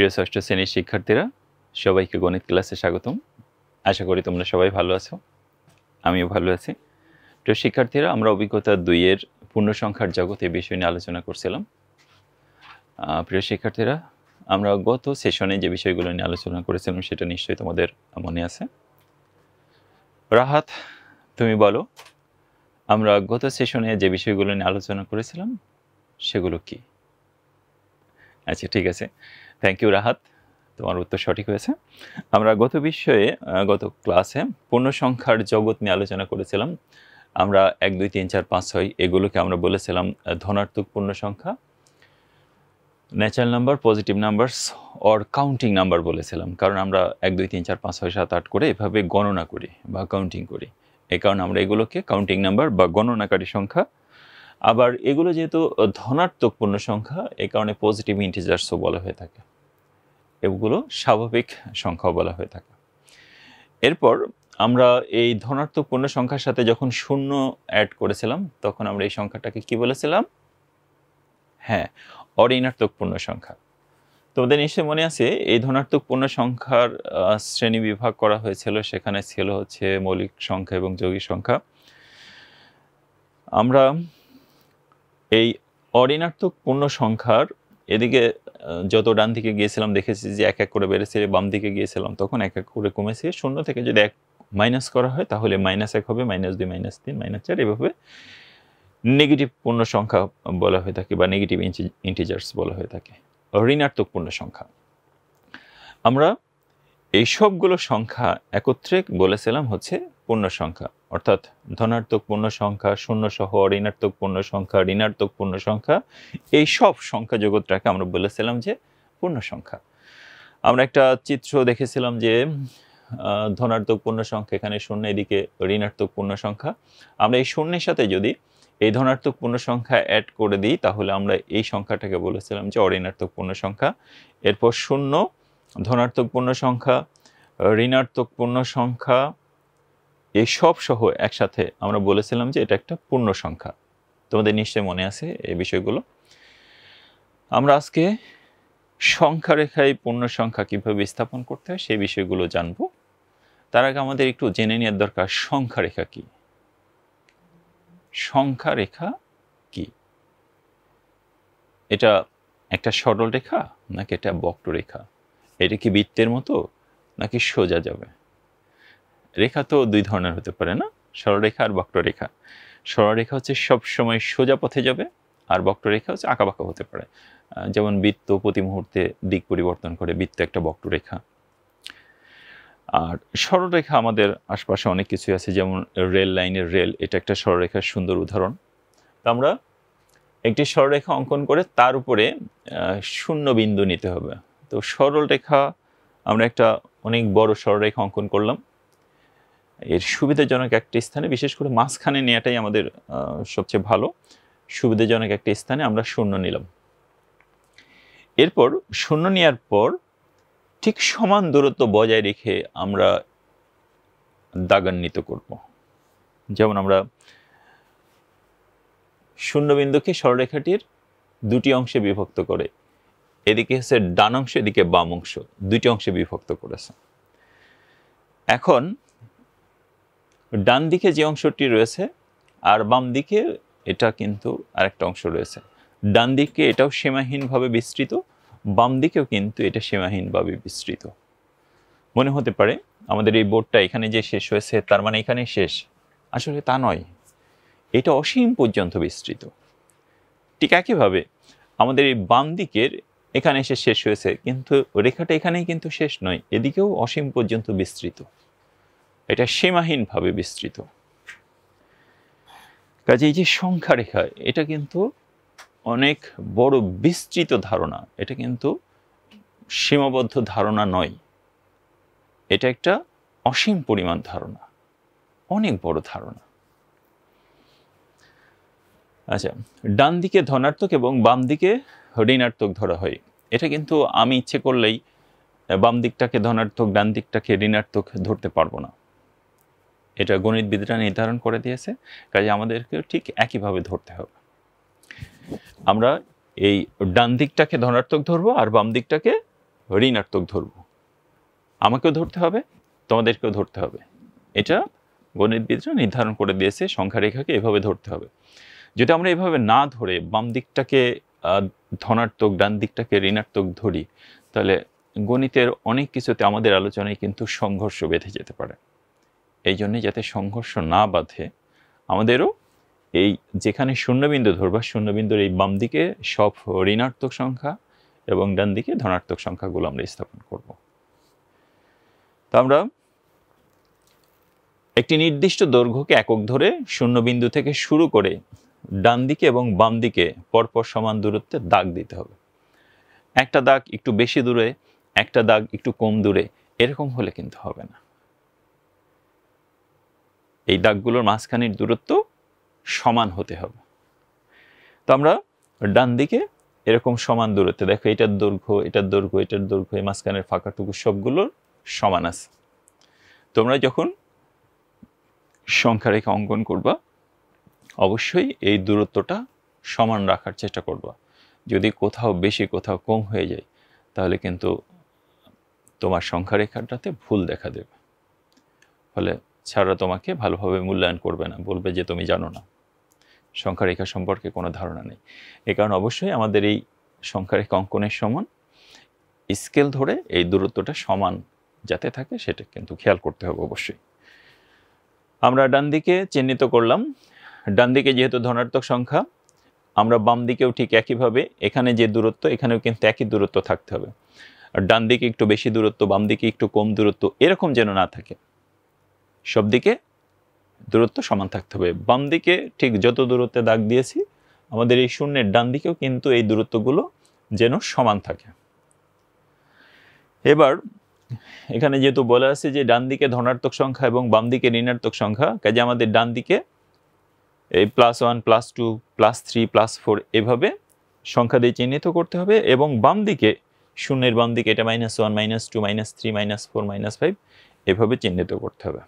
প্রিয় ষষ্ঠ শ্রেণীর শিক্ষার্থীরা, সবাইকে গণিত ক্লাসে স্বাগতম। আশা করি তোমরা সবাই ভালো আছো, আমিও ভালো আছি। প্রিয় শিক্ষার্থীরা, আমরা অভিজ্ঞতা 2 এর পূর্ণসংখ্যার জগৎ এই বিষয় নিয়ে আলোচনা করছিলাম। প্রিয় শিক্ষার্থীরা, আমরা গত সেশনে যে বিষয়গুলো নিয়ে আলোচনা করেছিলাম সেটা নিশ্চয়ই তোমাদের মনে আছে। রাহাত, তুমি বলো, আমরা গত সেশনে যে বিষয়গুলো নিয়ে আলোচনা করেছিলাম সেগুলো কি? আচ্ছা, ঠিক আছে, থ্যাংক ইউ রাহাত, তোমার উত্তর সঠিক হয়েছে। আমরা গত ক্লাসে পূর্ণসংখ্যার জগৎ নিয়ে আলোচনা করেছিলাম। আমরা 1, 2, 3, 4, 5, 6 এগুলোকে আমরা বলেছিলাম ধনাত্মক পূর্ণসংখ্যা, natural number, positive numbers or counting number বলেছিলাম। কারণ আমরা 1, 2, 3, 4, 5, 6, 7, 8 করে এভাবে গণনা করি বা কাউন্টিং করি। এই কারণে আমরা এগুলোকে কাউন্টিং নাম্বার বা গণনাকারী সংখ্যা। আবার এগুলো যেহেতু ধনাত্মক পূর্ণসংখ্যা, এই কারণে পজিটিভ ইন্টিজার্সও বলা হয়ে থাকে, এগুলো স্বাভাবিক সংখ্যাও বলা হয়ে থাকে। এরপর আমরা এই ধনাত্মক পূর্ণসংখ্যার সাথে যখন শূন্য অ্যাড করেছিলাম তখন আমরা এই সংখ্যাটাকে কি বলেছিলাম? হ্যাঁ, অঋণাত্মক পূর্ণসংখ্যা। তোমাদের নিশ্চয়ই মনে আছে, এই ধনাত্মক পূর্ণসংখ্যার শ্রেণী বিভাগ করা হয়েছিল। সেখানে ছিল হচ্ছে মৌলিক সংখ্যা এবং যৌগিক সংখ্যা। আমরা এই অঋণাত্মক পূর্ণসংখ্যার এদিকে যত ডান দিকে গিয়েছিলাম দেখেছি যে এক এক করে বেড়েছে, বাম দিকে গিয়েছিলাম তখন এক এক করে কমেছে। শূন্য থেকে যদি 1 মাইনাস করা হয় তাহলে -1 হবে, -2, -3, -4, এভাবে নেগেটিভ পূর্ণসংখ্যা বলা হয়ে থাকে বা নেগেটিভ ইন্টিজার্স বলা হয়ে থাকে, ঋণাত্মক পূর্ণসংখ্যা। আমরা এই সবগুলো সংখ্যা একত্রে বলেছিলাম হচ্ছে পূর্ণসংখ্যা, অর্থাৎ ধনাত্মক পূর্ণসংখ্যা, শূন্য সহ ঋণাত্মক পূর্ণসংখ্যা, ঋণাত্মক পূর্ণসংখ্যা, এই সব সংখ্যা জগৎটাকে আমরা বলেছিলাম যে পূর্ণসংখ্যা। আমরা একটা চিত্র দেখেছিলাম যে ধনাত্মক পূর্ণসংখ্যা এখানে শূন্য, এদিকে ঋণাত্মক পূর্ণসংখ্যা। আমরা এই শূন্যের সাথে যদি এই ধনাত্মক পূর্ণসংখ্যা অ্যাড করে দিই তাহলে আমরা এই সংখ্যাটাকে বলেছিলাম যে অঋণাত্মক পূর্ণসংখ্যা। এরপর শূন্য, ধনাত্মক পূর্ণসংখ্যা, ঋণাত্মক পূর্ণসংখ্যা, এই সব সহ একসাথে আমরা বলেছিলাম যে এটা একটা পূর্ণসংখ্যা। তোমাদের নিশ্চয়ই মনে আছে এই বিষয়গুলো। আমরা আজকে সংখ্যা রেখায় পূর্ণসংখ্যা কীভাবে স্থাপন করতে হয় সেই বিষয়গুলো জানব। তার আগে আমাদের একটু জেনে নেওয়ার দরকার সংখ্যা রেখা কি। সংখ্যা রেখা কি? এটা একটা সরল রেখা নাকি এটা বক্ররেখা? এটা কি বৃত্তের মতো নাকি সোজা যাবে? রেখা তো 2 ধরনের হতে পারে না, সরলরেখা আর বক্ররেখা। সরলরেখা হচ্ছে সবসময় সোজা পথে যাবে, আর বক্ররেখা হচ্ছে আঁকাবাঁকা হতে পারে। যেমন বৃত্ত প্রতি মুহূর্তে দিক পরিবর্তন করে, বৃত্ত একটা বক্ররেখা। আর সরলরেখা আমাদের আশপাশে অনেক কিছু আছে, যেমন রেল লাইনের রেল, এটা একটা সরলরেখার সুন্দর উদাহরণ। তো আমরা একটি সরলরেখা অঙ্কন করে তার উপরে শূন্য বিন্দু নিতে হবে। তো সরলরেখা আমরা একটা অনেক বড় সরলরেখা অঙ্কন করলাম। এর সুবিধাজনক একটি স্থানে, বিশেষ করে মাঝখানে নেওয়াটাই আমাদের সবচেয়ে ভালো। সুবিধাজনক একটি স্থানে আমরা শূন্য নিলাম। এরপর শূন্য নেওয়ার পর ঠিক সমান দূরত্ব বজায় রেখে আমরা দাগান্বিত করব। যেমন আমরা শূন্যবিন্দুকে সরলরেখাটির 2টি অংশে বিভক্ত করে, এদিকে হচ্ছে ডান অংশ, এদিকে বাম অংশ, 2টি অংশে বিভক্ত করেছে। এখন ডান দিকে যে অংশটি রয়েছে আর বাম দিকে এটা কিন্তু আরেকটা অংশ রয়েছে। ডান দিকে এটাও সীমাহীনভাবে বিস্তৃত, বাম দিকেও কিন্তু এটা সীমাহীনভাবে বিস্তৃত। মনে হতে পারে আমাদের এই বোর্ডটা এখানে যে শেষ হয়েছে তার মানে এখানে শেষ। আসলে তা নয়, এটা অসীম পর্যন্ত বিস্তৃত। ঠিক একইভাবে আমাদের এই বাম দিকের এখানে এসে শেষ হয়েছে, কিন্তু রেখাটা এখানেই কিন্তু শেষ নয়, এদিকেও অসীম পর্যন্ত বিস্তৃত, এটা সীমাহীনভাবে বিস্তৃত। কাজে এই যে সংখ্যা রেখা, এটা কিন্তু অনেক বড় বিস্তৃত ধারণা, এটা কিন্তু সীমাবদ্ধ ধারণা নয়, এটা একটা অসীম পরিমাণ ধারণা, অনেক বড় ধারণা। আচ্ছা, ডান দিকে ধনাত্মক এবং বাম দিকে ঋণাত্মক ধরা হয়। এটা কিন্তু আমি ইচ্ছে করলেই বাম দিকটাকে ধনাত্মক, ডান দিকটাকে ঋণাত্মক ধরতে পারবো না, এটা গণিতবিদরা নির্ধারণ করে দিয়েছে। কাজে আমাদেরকে ঠিক একইভাবে ধরতে হবে। আমরা এই ডান দিকটাকে ধনাত্মক ধরবো আর বাম দিকটাকে ঋণাত্মক ধরব। আমাকেও ধরতে হবে, তোমাদেরকেও ধরতে হবে। এটা গণিতবিদরা নির্ধারণ করে দিয়েছে, সংখ্যা রেখাকে এভাবে ধরতে হবে। যদি আমরা এভাবে না ধরে বাম দিকটাকে ধনাত্মক, ডান দিকটাকে ঋণাত্মক ধরি, তাহলে গণিতের অনেক কিছুতে আমাদের আলোচনায় কিন্তু সংঘর্ষ বেঁধে যেতে পারে। এই জন্যে যাতে সংঘর্ষ না বাঁধে, আমাদেরও এই যেখানে শূন্যবিন্দু ধরবা, শূন্যবিন্দুর এই বাম দিকে সব ঋণাত্মক সংখ্যা এবং ডান দিকে ধনাত্মক সংখ্যাগুলো আমরা স্থাপন করব। তো আমরা একটি নির্দিষ্ট দৈর্ঘ্যকে একক ধরে শূন্যবিন্দু থেকে শুরু করে ডান দিকে এবং বাম দিকে পরপর সমান দূরত্বে দাগ দিতে হবে। একটা দাগ একটু বেশি দূরে, একটা দাগ একটু কম দূরে, এরকম হলে কিন্তু হবে না। এই দাগগুলোর মাঝখানের দূরত্ব সমান হতে হবে। তো আমরা ডান দিকে এরকম সমান দূরত্বে, দেখো এটার দৈর্ঘ্য, এটার দৈর্ঘ্য, এটার দৈর্ঘ্য, এই মাঝখানের ফাঁকাটুকু সবগুলোর সমান আছে। তোমরা যখন সংখ্যা রেখা অঙ্কন করবা, অবশ্যই এই দূরত্বটা সমান রাখার চেষ্টা করবা। যদি কোথাও বেশি কোথাও কম হয়ে যায়, তাহলে কিন্তু তোমার সংখ্যা রেখাটাতে ভুল দেখা দেবে। ফলে ছাড়া তোমাকে ভালোভাবে মূল্যায়ন করবে না, বলবে যে তুমি জানো না, সংখ্যা রেখা সম্পর্কে কোনো ধারণা নেই। এই কারণে অবশ্যই আমাদের এই সংখ্যা রেখা অঙ্কনের সমান স্কেল ধরে এই দূরত্বটা সমান যাতে থাকে সেটা কিন্তু খেয়াল করতে হবে অবশ্যই। আমরা ডান দিকে চিহ্নিত করলাম। ডান দিকে যেহেতু ধনাত্মক সংখ্যা, আমরা বাম দিকেও ঠিক একইভাবে এখানে যে দূরত্ব, এখানেও কিন্তু একই দূরত্ব থাকতে হবে। আর ডান দিকে একটু বেশি দূরত্ব, বাম দিকে একটু কম দূরত্ব, এরকম যেন না থাকে। সব দিকে দূরত্ব সমান থাকতে হবে। বাম দিকে ঠিক যত দূরত্বে দাগ দিয়েছি, আমাদের এই শূন্যের ডান দিকেও কিন্তু এই দূরত্বগুলো যেন সমান থাকে। এবার এখানে যেহেতু বলা আছে যে ডান দিকে ধনাত্মক সংখ্যা এবং বাম দিকে ঋণাত্মক সংখ্যা, কাজে আমাদের ডান দিকে এই +1, +2, +3, +4 এভাবে সংখ্যা দিয়ে চিহ্নিত করতে হবে, এবং বাম দিকে শূন্যের বাম দিকে এটা -1, -2, -3, -4, -5 এভাবে চিহ্নিত করতে হবে।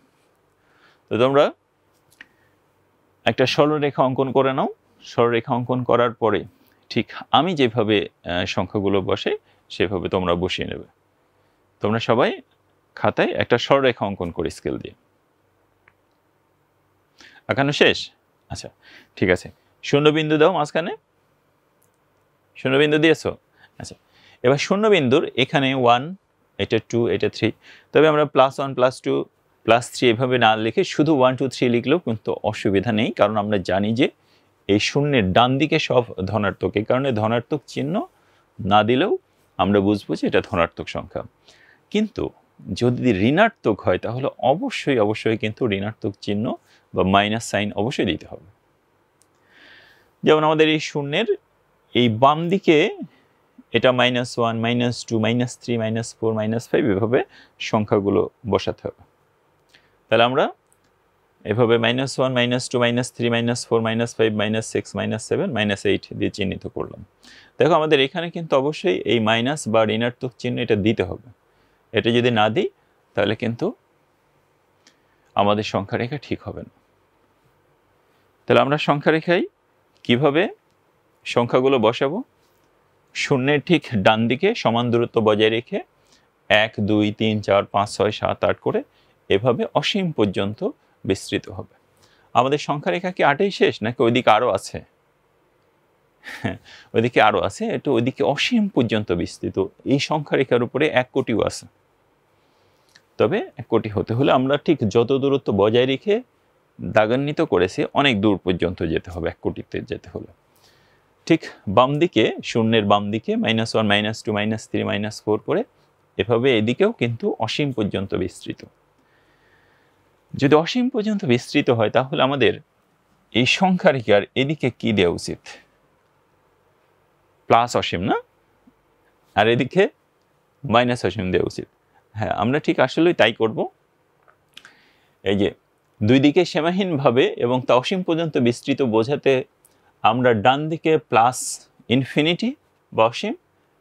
তো তোমরা একটা সরলরেখা অঙ্কন করে নাও। সরলরেখা অঙ্কন করার পরে ঠিক আমি যেভাবে সংখ্যাগুলো বসে সেভাবে তোমরা বসিয়ে নেবে। তোমরা সবাই খাতায় একটা সরলরেখা অঙ্কন করে স্কেল দিয়ে। আঁকানো শেষ? আচ্ছা, ঠিক আছে। শূন্যবিন্দু দাও মাঝখানে। শূন্যবিন্দু দিয়েছো? আচ্ছা, এবার শূন্যবিন্দুর এখানে 1, এটা 2, এটা 3, তবে আমরা +1, +2, +3 এভাবে না লিখে শুধু 1, 2, 3 লিখলেও কিন্তু অসুবিধা নেই, কারণ আমরা জানি যে এই শূন্যের ডান দিকে সব ধনাত্মক। এই কারণে ধনাত্মক চিহ্ন না দিলেও আমরা বুঝবো যে এটা ধনাত্মক সংখ্যা। কিন্তু যদি ঋণাত্মক হয়, তাহলে অবশ্যই কিন্তু ঋণাত্মক চিহ্ন বা মাইনাস সাইন অবশ্যই দিতে হবে। যেমন আমাদের এই শূন্যের এই বাম দিকে এটা -1, -2, -3, -4, -5 এভাবে সংখ্যাগুলো বসাতে হবে। তাহলে আমরা এভাবে -1, -2, -3, -4, -5, -6, -7, -8 দিয়ে চিহ্নিত করলাম। দেখো আমাদের এখানে কিন্তু অবশ্যই এই মাইনাস বা ঋণাত্মক চিহ্ন এটা দিতে হবে। এটা যদি না দিই, তাহলে কিন্তু আমাদের সংখ্যা রেখা ঠিক হবে না। তাহলে আমরা সংখ্যা রেখায় কিভাবে সংখ্যাগুলো বসাবো? শূন্যের ঠিক ডান দিকে সমান দূরত্ব বজায় রেখে 1, 2, 3, 4, 5, 6, 7, 8 করে এভাবে অসীম পর্যন্ত বিস্তৃত হবে। আমাদের সংখ্যা রেখা কি 8এই শেষ, নাকি ওইদিকে আরও আছে? ওইদিকে আরও আছে, একটু ওইদিকে অসীম পর্যন্ত বিস্তৃত। এই সংখ্যা রেখার উপরে 1 কোটিও আছে। তবে 1 কোটি হতে হলে আমরা ঠিক যত দূরত্ব বজায় রেখে দাগান্বিত করেছি, অনেক দূর পর্যন্ত যেতে হবে 1 কোটিতে যেতে হলে। ঠিক বাম দিকে, শূন্যের বাম দিকে -1, -2, -3, -4 করে এভাবে এদিকেও কিন্তু অসীম পর্যন্ত বিস্তৃত। যদি অসীম পর্যন্ত বিস্তৃত হয়, তাহলে আমাদের এই সংখ্যা রেখার এদিকে কি দেওয়া উচিত? প্লাস অসীম, না? আর এদিকে মাইনাস অসীম দেওয়া উচিত। হ্যাঁ, আমরা ঠিক আসলেই তাই করব। এই যে দুই দিকে সীমাহীনভাবে এবং তা অসীম পর্যন্ত বিস্তৃত বোঝাতে আমরা ডান দিকে +∞ বা অসীম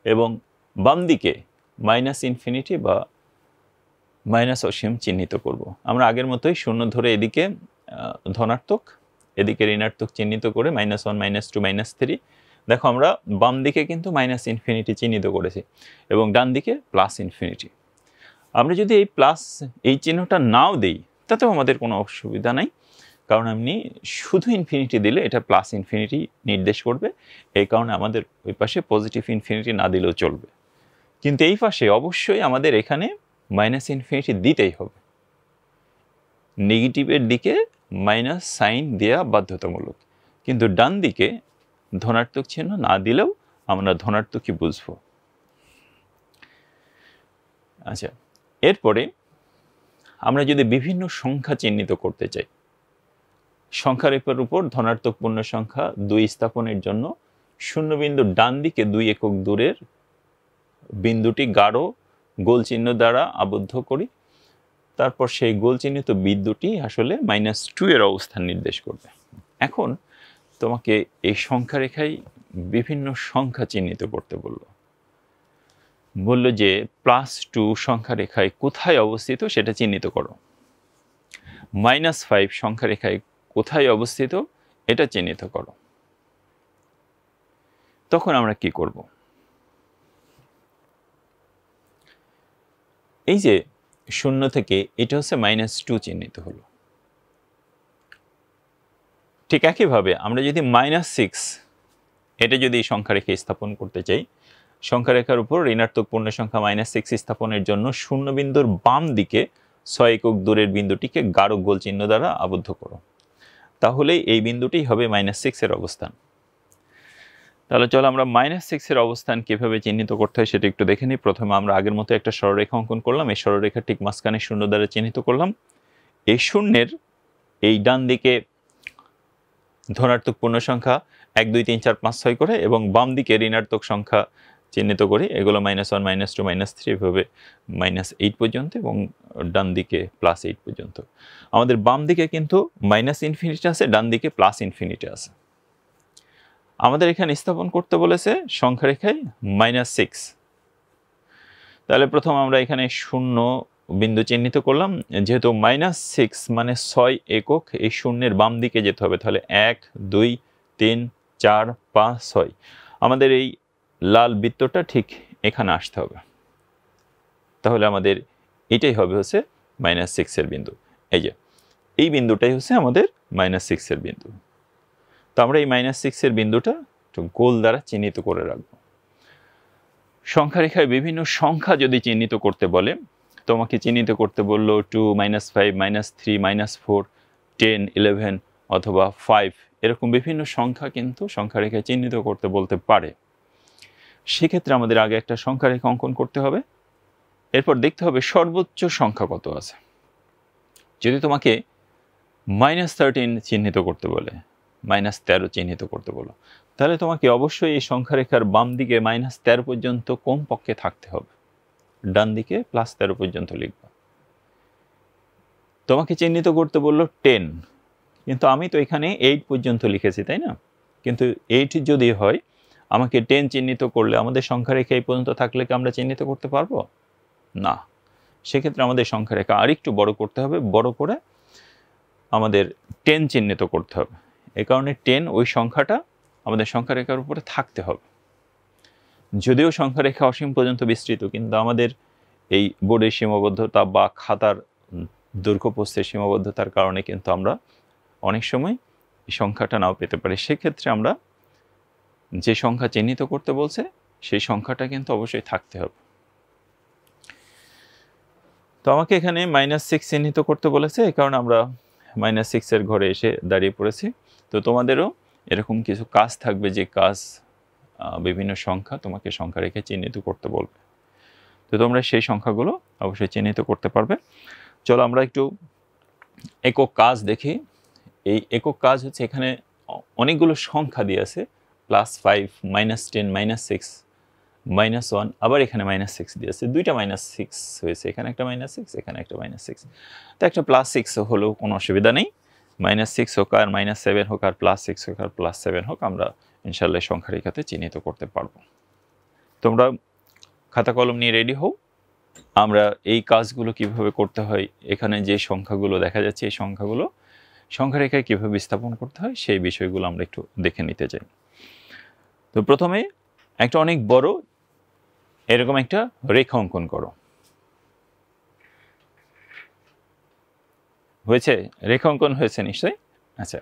এবং বাম দিকে -∞ বা মাইনাস অসীম চিহ্নিত করব। আমরা আগের মতোই শূন্য ধরে এদিকে ধনাত্মক, এদিকে ঋণাত্মক চিহ্নিত করে -1, -2, -3 দেখো আমরা বাম দিকে কিন্তু মাইনাস ইনফিনিটি চিহ্নিত করেছি এবং ডান দিকে প্লাস ইনফিনিটি। আমরা যদি এই চিহ্নটা নাও দিই তাতেও আমাদের কোনো অসুবিধা নাই, কারণ আপনি শুধু ইনফিনিটি দিলে এটা প্লাস ইনফিনিটি নির্দেশ করবে, এই কারণে আমাদের ওই পাশে পজিটিভ ইনফিনিটি না দিলেও চলবে। কিন্তু এই পাশে অবশ্যই আমাদের এখানে মাইনাস ইনফিনিটি দিতেই হবে, নেগেটিভের দিকে মাইনাস সাইন দেওয়া বাধ্যতামূলক। কিন্তু ডান দিকে ধনাত্মক চিহ্ন না দিলেও আমরা ধনাত্মকই বুঝব। আচ্ছা, এরপরে আমরা যদি বিভিন্ন সংখ্যা চিহ্নিত করতে চাই, সংখ্যারেখার উপর ধনাত্মক পূর্ণ সংখ্যা 2 স্থাপনের জন্য শূন্যবিন্দুর ডান দিকে 2 একক দূরের বিন্দুটি গাঢ় গোল চিহ্ন দ্বারা আবদ্ধ করি। তারপর সেই গোল চিহ্নিত বিন্দুটি আসলে -2 এর অবস্থান নির্দেশ করবে। এখন তোমাকে এই সংখ্যা রেখায় বিভিন্ন সংখ্যা চিহ্নিত করতে বলল যে +2 সংখ্যা রেখায় কোথায় অবস্থিত সেটা চিহ্নিত করো, -5 সংখ্যা রেখায় কোথায় অবস্থিত এটা চিহ্নিত করো। তখন আমরা কি করব? এই যে 0 থেকে এটা হচ্ছে -2 চিহ্নিত হলো। ঠিক একইভাবে আমরা যদি -6 এটা যদি সংখ্যা রেখে স্থাপন করতে চাই, সংখ্যা রেখার উপর ঋণাত্মক পূর্ণ সংখ্যা -6 স্থাপনের জন্য শূন্য বিন্দুর বাম দিকে 6 একক দূরের বিন্দুটিকে গাঢ় গোল চিহ্ন দ্বারা আবদ্ধ করো, তাহলে এই বিন্দুটি হবে -6 এর অবস্থান। তাহলে চলো আমরা -6 এর অবস্থান কিভাবে চিহ্নিত করতে হয় সেটা একটু দেখে নিই। প্রথমে আমরা আগের মতো একটা সরলরেখা অঙ্কন করলাম, এই সরলরেখা ঠিক মাঝখানে শূন্য দ্বারা চিহ্নিত করলাম। এই শূন্যের এই ডান দিকে ধনাত্মক পূর্ণ সংখ্যা 1 2 3 4 5 6 করে এবং বাম দিকে ঋণাত্মক সংখ্যা চিহ্নিত করি, এগুলো -1 -2 -3 এভাবে -8 পর্যন্ত এবং ডান দিকে +8 পর্যন্ত। আমাদের বাম দিকে কিন্তু -ইনফিনিটি আছে, ডান দিকে +ইনফিনিটি আছে। আমাদের এখানে স্থাপন করতে বলেছে সংখ্যা রেখায় -6। তাহলে প্রথম আমরা এখানে শূন্য বিন্দু চিহ্নিত করলাম, যেহেতু -6 মানে 6 একক, এই শূন্যের বাম দিকে যেতে হবে, তাহলে 1 2 3 4 5 6 আমাদের এই লাল বৃত্তটা ঠিক এখানে আসতে হবে। তাহলে আমাদের এটাই হবে হচ্ছে -6 এর বিন্দু। এই যে এই বিন্দুটাই হচ্ছে আমাদের -6 এর বিন্দু। তো আমরা এই -6 এর বিন্দুটা একটু গোল দ্বারা চিহ্নিত করে রাখবো। সংখ্যা রেখায় বিভিন্ন সংখ্যা যদি চিহ্নিত করতে বলে, তোমাকে চিহ্নিত করতে বললো 2 -5 -3 -4 10 11 অথবা 5, এরকম বিভিন্ন সংখ্যা কিন্তু সংখ্যা রেখায় চিহ্নিত করতে বলতে পারে। সেক্ষেত্রে আমাদের আগে একটা সংখ্যা রেখা অঙ্কন করতে হবে, এরপর দেখতে হবে সর্বোচ্চ সংখ্যা কত আছে। যদি তোমাকে -13 চিহ্নিত করতে বলে, -13 চিহ্নিত করতে বলো, তাহলে তোমাকে অবশ্যই এই সংখ্যা রেখার বাম দিকে -13 পর্যন্ত কমপক্ষে থাকতে হবে, ডান দিকে +13 পর্যন্ত লিখবা। তোমাকে চিহ্নিত করতে বললো 10, কিন্তু আমি তো এখানে 8 পর্যন্ত লিখেছি, তাই না? কিন্তু 8 যদি হয়, আমাকে 10 চিহ্নিত করলে আমাদের সংখ্যা রেখা এই পর্যন্ত থাকলে কি আমরা চিহ্নিত করতে পারবো না? সেক্ষেত্রে আমাদের সংখ্যা রেখা আরেকটু বড় করতে হবে, বড় করে আমাদের 10 চিহ্নিত করতে হবে। এই কারণে 10 ওই সংখ্যাটা আমাদের সংখ্যা রেখার উপরে থাকতে হবে। যদিও সংখ্যা রেখা অসীম পর্যন্ত বিস্তৃত, কিন্তু আমাদের এই বোর্ডের সীমাবদ্ধতা বা খাতার দৈর্ঘ্যপ্রস্থের সীমাবদ্ধতার কারণে কিন্তু আমরা অনেক সময় এই সংখ্যাটা নাও পেতে পারি। সেক্ষেত্রে আমরা যে সংখ্যা চিহ্নিত করতে বলছে সেই সংখ্যাটা কিন্তু অবশ্যই থাকতে হবে। তো আমাকে এখানে -6 চিহ্নিত করতে বলেছে, এই কারণে আমরা -6 এর ঘরে এসে দাঁড়িয়ে পড়েছি। তো তোমাদেরও এরকম কিছু কাজ থাকবে, যে কাজ বিভিন্ন সংখ্যা তোমাকে সংখ্যা রেখে চিহ্নিত করতে বলবে। তো তোমরা সেই সংখ্যাগুলো অবশ্যই চিহ্নিত করতে পারবে। চলো আমরা একটু একক কাজ দেখি। এই একক কাজ হচ্ছে, এখানে অনেকগুলো সংখ্যা দিয়ে আছে, +5 -10 -6 -1, আবার এখানে -6 দিয়েছে, দুইটা -6 হয়েছে, এখানে একটা -6 এখানে একটা -6। তো একটা +6 হলেও কোনো অসুবিধা নেই, -6 হোক আর -7 হোক আর +6 হোক আর +7 হোক, আমরা ইনশাআল্লাহ সংখ্যা রেখাতে চিহ্নিত করতে পারবো। তোমরা খাতা কলম নিয়ে রেডি হও। আমরা এই কাজগুলো কিভাবে করতে হয়, এখানে যে সংখ্যাগুলো দেখা যাচ্ছে এই সংখ্যাগুলো সংখ্যা রেখায় কীভাবে স্থাপন করতে হয় সেই বিষয়গুলো আমরা একটু দেখে নিতে চাই। তো প্রথমে একটা অনেক বড় এরকম একটা রেখা অঙ্কন করো। হয়েছে? রেখা অঙ্কন হয়েছে নিশ্চয়ই। আচ্ছা,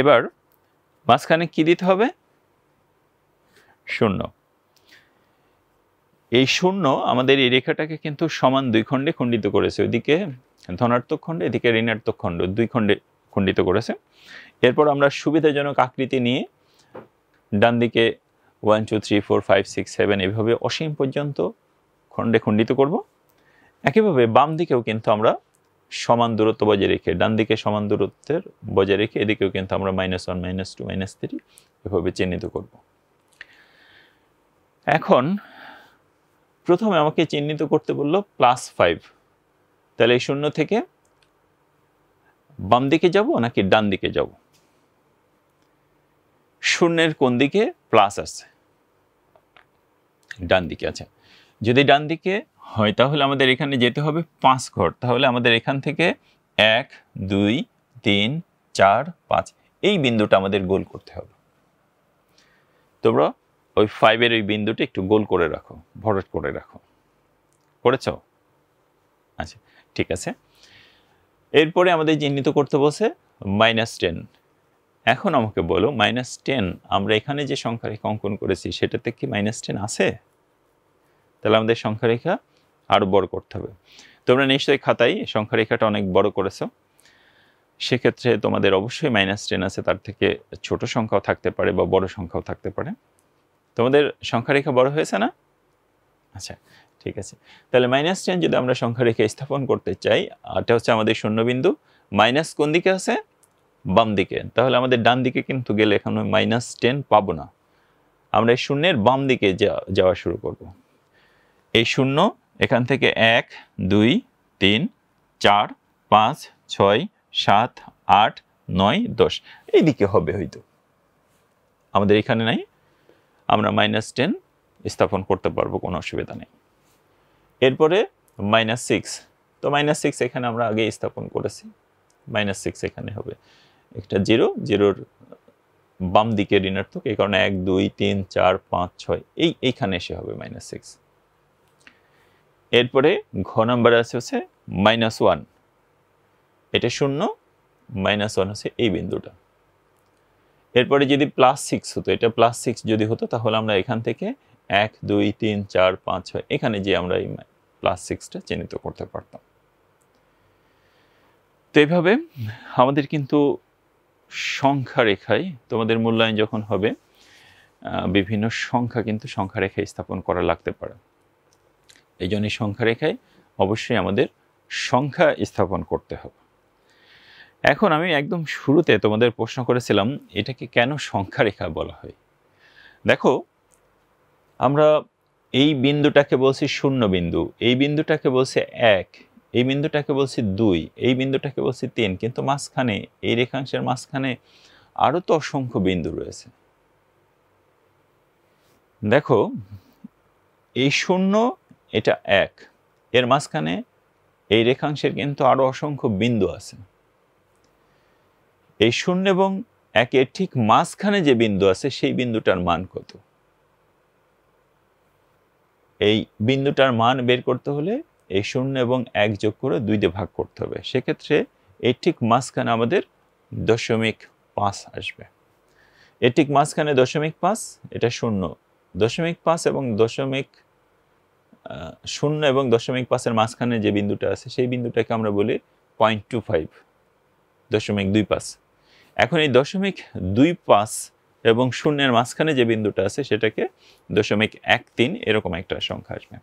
এবার মাঝখানে কি দিতে হবে? শূন্য। এই শূন্য আমাদের এই রেখাটাকে কিন্তু সমান দুই খণ্ডে খণ্ডিত করেছে, ওইদিকে ধনাত্মক খণ্ডে, এদিকে ঋণাত্মক খণ্ড, দুই খণ্ডে খণ্ডিত করেছে। এরপর আমরা সুবিধাজনক আকৃতি নিয়ে ডান দিকে 1 2 3 4 5 6 7 এভাবে অসীম পর্যন্ত খণ্ডে খণ্ডিত করব। একইভাবে বাম দিকেও কিন্তু আমরা সমান দূরত্ব বজায় রেখে, ডান দিকে সমান দূরত্বের বজায় রেখে এদিকেও কিন্তু আমরা -1 -2 -3 এভাবে চিহ্নিত করব। এখন প্রথমে আমাকে চিহ্নিত করতে বললো +5, তাহলে এই শূন্য থেকে বাম দিকে যাব নাকি ডান দিকে যাব? শূন্যের কোন দিকে প্লাস আছে? ডান দিকে আছে। যদি ডান দিকে হয় তাহলে আমাদের এখানে যেতে হবে 5 ঘর। তাহলে আমাদের এখান থেকে 1 2 3 4 5 এই বিন্দুটা আমাদের গোল করতে হবে। তোমরা ওই 5 এর ওই বিন্দুটা একটু গোল করে রাখো, ভরাট করে রাখো। করেছ? আচ্ছা, ঠিক আছে। এরপরে আমাদের চিহ্নিত করতে বলছে -10। এখন আমাকে বলো -10 আমরা এখানে যে সংখ্যা রেখা অঙ্কন করেছি সেটাতে কি -10 আছে? তাহলে আমাদের সংখ্যা রেখা আরো বড় করতে হবে। তোমরা নিশ্চয়ই খাতায় সংখ্যা রেখাটা অনেক বড় করেছো, সেক্ষেত্রে তোমাদের অবশ্যই -10 আছে, তার থেকে ছোট সংখ্যাও থাকতে পারে বা বড় সংখ্যাও থাকতে পারে। তোমাদের সংখ্যা রেখা বড় হয়েছে না? আচ্ছা, ঠিক আছে। তাহলে -10 যদি আমরা সংখ্যা রেখা স্থাপন করতে চাই, এটা হচ্ছে আমাদের শূন্যবিন্দু। মাইনাস কোন দিকে আছে? বাম দিকে। তাহলে আমাদের ডান দিকে কিন্তু গেলে এখানে -10 পাবো না, আমরা এই শূন্যের বাম দিকে যাওয়া শুরু করব। এই শূন্য এখান থেকে 1 2 3 4 5 6 7 8 9 10 এইদিকে হবে হয়তো, আমাদের এখানে নাই, আমরা -10 স্থাপন করতে পারবো, কোনো অসুবিধা নেই। এরপরে -6, তো -6 এখানে আমরা আগে স্থাপন করেছি, -6 এখানে হবে একটা 0, 0-র বাম দিকে ঋণাত্মক, এই কারণে 1 2 3 4 5 6 এইখানে এসে হবে -6। এরপরে ঘ নাম্বারে আছে হচ্ছে -1, এটা শূন্য, -1 হচ্ছে এই বিন্দুটা। এরপরে যদি +6 হতো, এটা +6 যদি হতো তাহলে আমরা এখান থেকে 1 2 3 4 5 6 এখানে যে আমরা এই +6টা চিহ্নিত করতে পারতাম। তো এইভাবে আমাদের কিন্তু সংখ্যা রেখায় তোমাদের মূল্যায়ন যখন হবে বিভিন্ন সংখ্যা কিন্তু সংখ্যা রেখায় স্থাপন করা লাগতে পারে। এই জন্য সংখ্যা রেখায় অবশ্যই আমাদের সংখ্যা স্থাপন করতে হবে। এখন আমি একদম শুরুতে তোমাদের প্রশ্ন করেছিলাম এটাকে কেন সংখ্যা রেখা বলা হয়। দেখো, আমরা এই বিন্দুটাকে বলছি শূন্য বিন্দু, এই বিন্দুটাকে বলছি 1, এই বিন্দুটাকে বলছি 2, এই বিন্দুটাকে বলছি 3, কিন্তু মাঝখানে এই রেখাংশের মাঝখানে আরো তো অসংখ্য বিন্দু রয়েছে। দেখো, এই শূন্য এটা 1, এর মাঝখানে এই রেখাংশের কিন্তু আরো অসংখ্য বিন্দু আছে। এই শূন্য এবং 1 এর ঠিক মাঝখানে যে বিন্দু আছে সেই বিন্দুটার মান কত? এই বিন্দুটার মান বের করতে হলে এই শূন্য এবং 1 যোগ করে 2 দিয়ে ভাগ করতে হবে। সেক্ষেত্রে এর ঠিক মাঝখানে আমাদের 0.5 আসবে। এর ঠিক মাঝখানে 0.5, এটা 0, 0.5 এবং 0 এবং 0.5 এর মাঝখানে যে বিন্দুটা আছে সেই বিন্দুটাকে আমরা বলি 0.25, 0.25। এখন এই 0.25 এবং 0 এর মাঝখানে যে বিন্দুটা আছে সেটাকে 0.13 এরকম একটা সংখ্যা আসবে।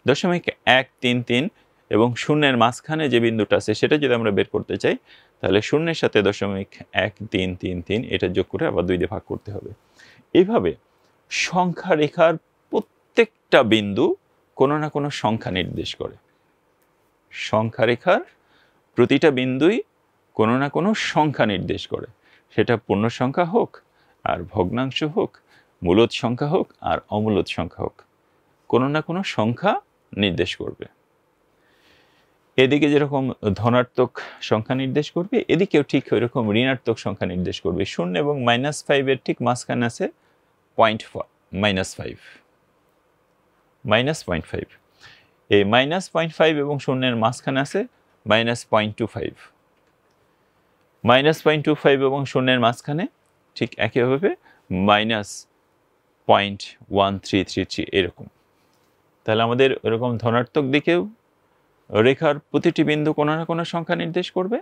0.133 এবং 0 এর মাঝখানে যে বিন্দুটা আছে সেটা যদি আমরা বের করতে চাই তাহলে 0 এর সাথে 0.1333 এটা যোগ করে আবার 2 দিয়ে ভাগ করতে হবে। এইভাবে সংখ্যা রেখার প্রত্যেকটা বিন্দু কোনো না কোনো সংখ্যা নির্দেশ করে। সংখ্যা রেখার প্রতিটা বিন্দুই কোনো না কোনো সংখ্যা নির্দেশ করে, সেটা পূর্ণ সংখ্যা হোক আর ভগ্নাংশ হোক, মূলদ সংখ্যা হোক আর অমূলদ সংখ্যা হোক, কোনো না কোনো সংখ্যা নির্দেশ করবে। এদিকে যেরকম ধনাত্মক সংখ্যা নির্দেশ করবে, এদিকেও ঠিক ওইরকম ঋণাত্মক সংখ্যা নির্দেশ করবে। 0 এবং -5 এর ঠিক মাঝখানে আছে -5 -0.5 এই -0.5 এবং শূন্যের মাঝখানে আছে -0.25 -0.25 এবং শূন্যের মাঝখানে ঠিক একইভাবে -0.1333 এরকম। তাহলে আমাদের এরকম ধনাত্মক দিকেও রেখার প্রতিটি বিন্দু কোনো না কোনো সংখ্যা নির্দেশ করবে,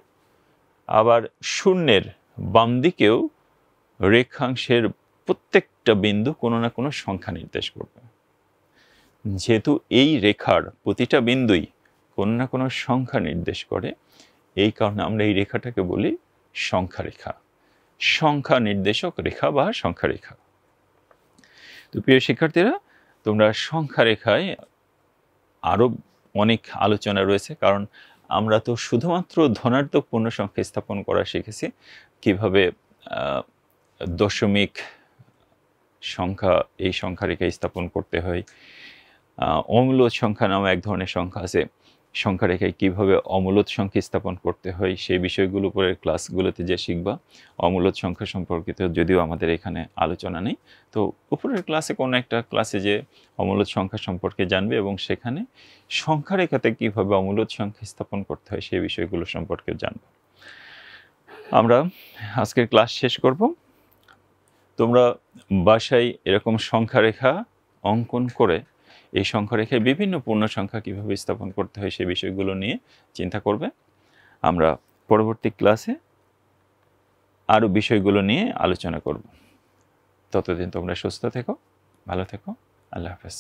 আবার শূন্যের বাম দিকেও রেখাংশের প্রত্যেকটা বিন্দু কোনো না কোনো সংখ্যা নির্দেশ করবে। যেহেতু এই রেখার প্রতিটা বিন্দুই কোনো না কোনো সংখ্যা নির্দেশ করে, এই কারণে আমরা এই রেখাটাকে বলি সংখ্যা রেখা, সংখ্যা নির্দেশক রেখা বা সংখ্যা রেখা। তো প্রিয় শিক্ষার্থীরা, তোমরা সংখ্যা রেখায় আরও অনেক আলোচনা রয়েছে, কারণ আমরা তো শুধুমাত্র ধনাত্মক পূর্ণ সংখ্যা স্থাপন করা শিখেছি, কিভাবে দশমিক সংখ্যা এই সংখ্যা রেখায় স্থাপন করতে হয়। অমূলদ সংখ্যা নামে এক ধরনের সংখ্যা আছে, সংখ্যা রেখায় কীভাবে অমূলদ সংখ্যা স্থাপন করতে হয় সেই বিষয়গুলো পরে ক্লাসগুলোতে যে শিখবা। অমূলদ সংখ্যা সম্পর্কিত যদিও আমাদের এখানে আলোচনা নেই, তো উপরের ক্লাসে কোনো একটা ক্লাসে যে অমূলদ সংখ্যা সম্পর্কে জানবে এবং সেখানে সংখ্যা রেখাতে কীভাবে অমূলদ সংখ্যা স্থাপন করতে হয় সেই বিষয়গুলো সম্পর্কে জানবো। আমরা আজকের ক্লাস শেষ করব। তোমরা বাসায় এরকম সংখ্যা রেখা অঙ্কন করে এই সংখ্যা রেখায় বিভিন্ন পূর্ণ সংখ্যা কীভাবে স্থাপন করতে হয় সেই বিষয়গুলো নিয়ে চিন্তা করবে। আমরা পরবর্তী ক্লাসে আরও বিষয়গুলো নিয়ে আলোচনা করব। ততদিন তোমরা সুস্থ থেকো, ভালো থেকো। আল্লাহ হাফেজ।